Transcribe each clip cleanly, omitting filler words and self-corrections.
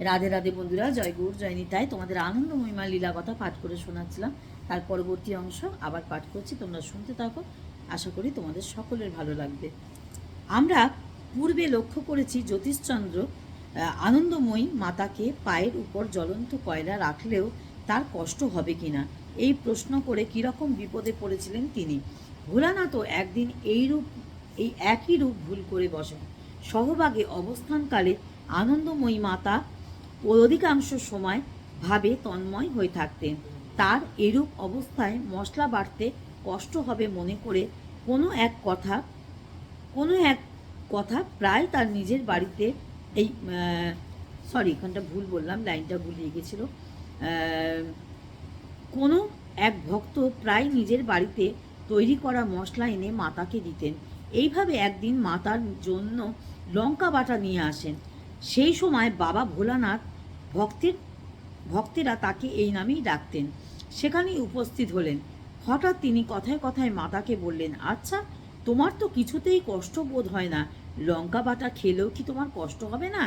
রাধে রাধে বন্ধুরা, জয় গৌর জয় নিতাই। তোমাদের আনন্দময়ীমা লীলা কথা পাঠ করে শোনাচ্ছিলাম, তার পরবর্তী অংশ আবার পাঠ করছি, তোমরা শুনতে থাকো। আশা করি তোমাদের সকলের ভালো লাগবে। আমরা পূর্বে লক্ষ্য করেছি জ্যোতিষচন্দ্র আনন্দময়ী মাতাকে পায়ের উপর জ্বলন্ত কয়লা রাখলেও তার কষ্ট হবে কিনা এই প্রশ্ন করে কীরকম বিপদে পড়েছিলেন তিনি। ভোলানাথও একদিন এই একই রূপ ভুল করে বসেন। সহভাগে অবস্থানকালে আনন্দময়ী মাতা অধিকাংশ সময় ভাবে তন্ময় হয়ে থাকতেন। তার এরূপ অবস্থায় মশলা বাড়তে কষ্ট হবে মনে করে কোনো এক কথা প্রায় তার নিজের বাড়িতে এখানটা ভুল বললাম, লাইনটা ভুলিয়ে গেছিল। কোনো এক ভক্ত প্রায় নিজের বাড়িতে তৈরি করা মশলা এনে মাতাকে দিতেন। এইভাবে একদিন মাতার জন্য লঙ্কা বাটা নিয়ে আসেন। সেই সময় বাবা ভোলানাথ ভক্তেরা তাকে এই নামেই ডাকতেন। সেখানেই উপস্থিত হলেন। হঠাৎ তিনি কথায় কথায় মাতাকে বললেন, আচ্ছা, তোমার তো কিছুতেই কষ্ট বোধ হয় না, লঙ্কা বাটা খেলেও কি তোমার কষ্ট হবে না?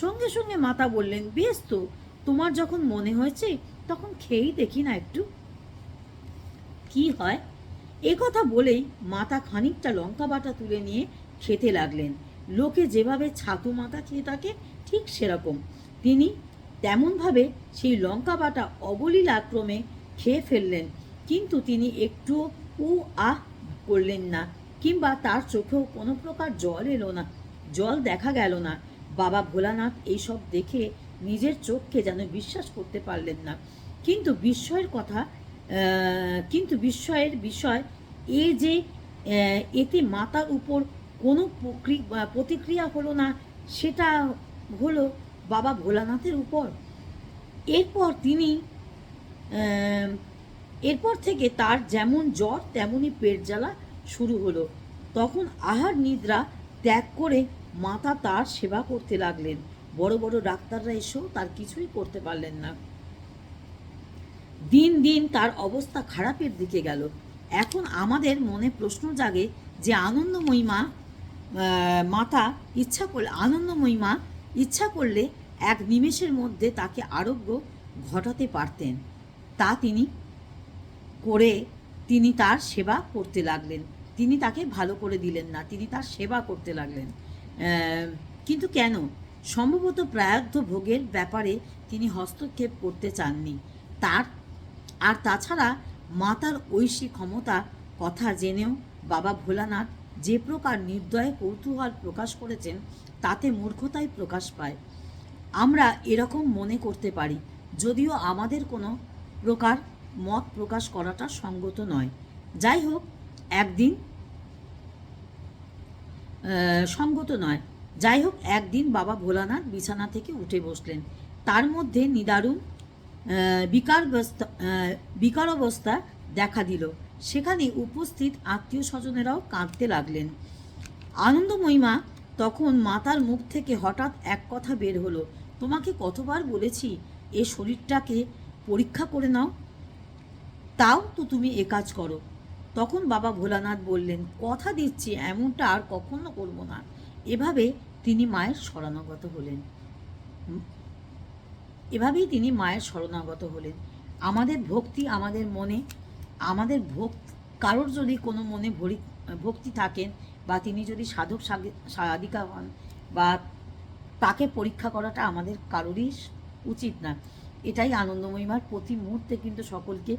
সঙ্গে সঙ্গে মাতা বললেন, বেশ তো, তোমার যখন মনে হয়েছে তখন খেয়েই দেখি না একটু কি হয়। কথা বলেই মাতা খানিকটা লঙ্কা বাটা তুলে নিয়ে খেতে লাগলেন। লোকে যেভাবে ছাতু মাতা খেয়ে থাকে ঠিক সেরকম তিনি তেমনভাবে সেই লঙ্কা বাটা অবলীলাক্রমে খেয়ে ফেললেন। কিন্তু তিনি একটু উ আহ করলেন না, কিংবা তার চোখেও কোনো প্রকার জল দেখা গেল না। বাবা ভোলানাথ এইসব দেখে নিজের চোখকে যেন বিশ্বাস করতে পারলেন না। কিন্তু বিস্ময়ের বিষয় যে এতে মাতার উপর কোনো প্রতিক্রিয়া হলো না, সেটা হলো বাবা ভোলানাথের উপর। এরপর থেকে তার যেমন জ্বর তেমনই পেট জ্বালা শুরু হলো। তখন আহার নিদ্রা ত্যাগ করে মাতা তার সেবা করতে লাগলেন। বড় বড় ডাক্তাররা এসেও তার কিছুই করতে পারলেন না। দিন দিন তার অবস্থা খারাপের দিকে গেল। এখন আমাদের মনে প্রশ্ন জাগে যে আনন্দময়ী মা ইচ্ছা করলে এক নিমেষের মধ্যে তাকে আরোগ্য ঘটাতে পারতেন। তা তিনি তার সেবা করতে লাগলেন। তিনি তাকে ভালো করে দিলেন না, তিনি তার সেবা করতে লাগলেন। কিন্তু কেন? সম্ভবত প্রায়দ্ধ ভোগের ব্যাপারে তিনি হস্তক্ষেপ করতে চাননি। তাছাড়া মাতার ঐশী ক্ষমতা কথা জেনেও বাবা ভোলানাথ যে প্রকার নির্দয় কৌতূহল প্রকাশ করেছেন তাতে মূর্খতাই প্রকাশ পায়। আমরা এরকম মনে করতে পারি, যদিও আমাদের কোনো প্রকার মত প্রকাশ করাটা সঙ্গত নয়। যাই হোক একদিন বাবা ভোলানাথ বিছানা থেকে উঠে বসলেন। তার মধ্যে নিদারুণ বিকারাবস্থা দেখা দিল। সেখানে উপস্থিত আত্মীয় স্বজনেরাও কাঁদতে লাগলেন। আনন্দময়ী মা তখন মাতার মুখ থেকে হঠাৎ এক কথা বের হলো, তোমাকে কতবার বলেছি এ শরীরটাকে পরীক্ষা করে নাও, তাও তো তুমি এ কাজ করো। তখন বাবা ভোলানাথ বললেন, কথা দিচ্ছি এমনটা আর কখনো করব না। এভাবেই তিনি মায়ের শরণাগত হলেন। আমাদের ভক্তি আমাদের মনে, কারোর যদি কোনো মনে ভক্তি থাকেন বা তিনি যদি সাধক সাধিকা হন, বা তাকে পরীক্ষা করাটা আমাদের কারোরই উচিত না। এটাই আনন্দময়ী মার প্রতি মুহূর্তে কিন্তু সকলকে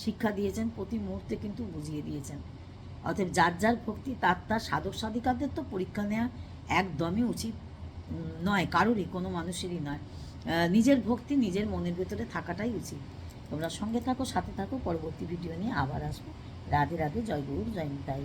শিক্ষা দিয়েছেন, প্রতি মুহূর্তে কিন্তু বুঝিয়ে দিয়েছেন। অতএব যার ভক্তি তার সাধক সাধিকাদের তো পরীক্ষা নেওয়া একদমই উচিত নয়, কারোরই, কোনো মানুষেরই নয়। নিজের ভক্তি নিজের মনের ভেতরে থাকাটাই উচিত। তোমরা সঙ্গে থাকো, সাথে থাকো, পরবর্তী ভিডিও নিয়ে আবার আসবো। রাধে রাধে, জয় গৌর জয় নিতাই।